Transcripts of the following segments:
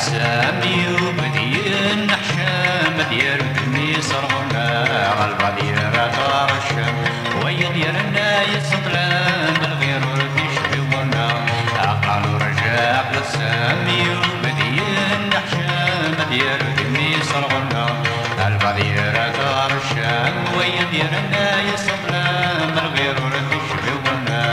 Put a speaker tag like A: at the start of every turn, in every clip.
A: سامي وبدين نحشام ديال دمي صرغنا غلبة ديال دار الشام ويا ديالنا يسطلام الغير ردي شبيونا عقل ورجاق سامي وبدين نحشام ديال دمي صرغنا غلبة ديال دار الشام ويا ديالنا يسطلام الغير ردي شبيونا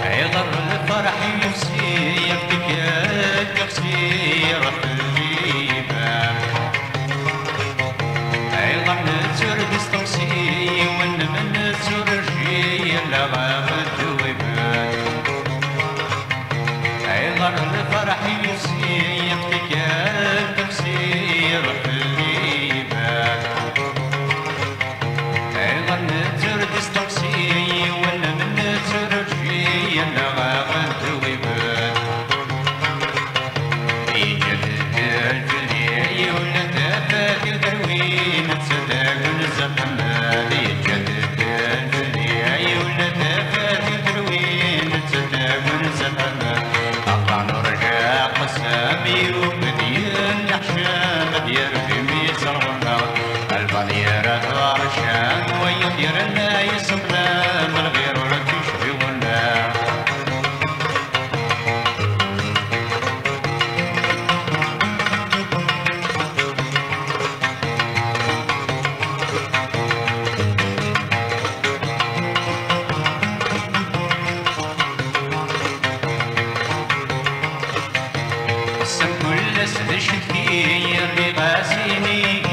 A: الفرح يمسي يفتك التقصير في الجيبان أيضا نزور دستقسي ونمن نزور الجي لغاب الدويبان أيضا الفرح يمسي يفتك التقصير في الجيبان أيضا نزور دستقسي ونمن نزور الجي لغاب البضيرة غارشان ويديرنا يسمنا من غير ردي شبيونا السم كل سد شتي اللي غاسيني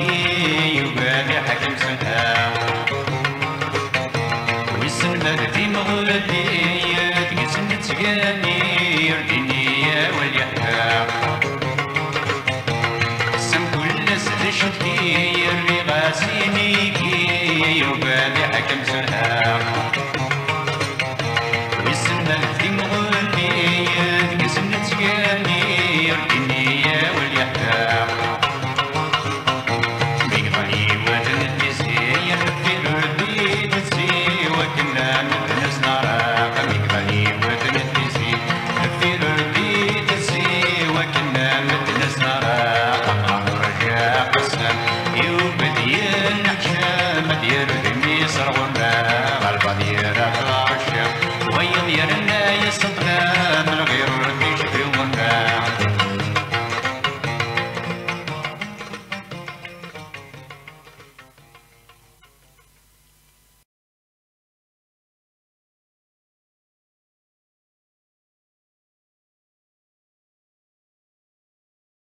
A: حكم سنها ويسن مردي مغلدي تقسم تسقاني يرديني يا واليحيى السم كل سد شتي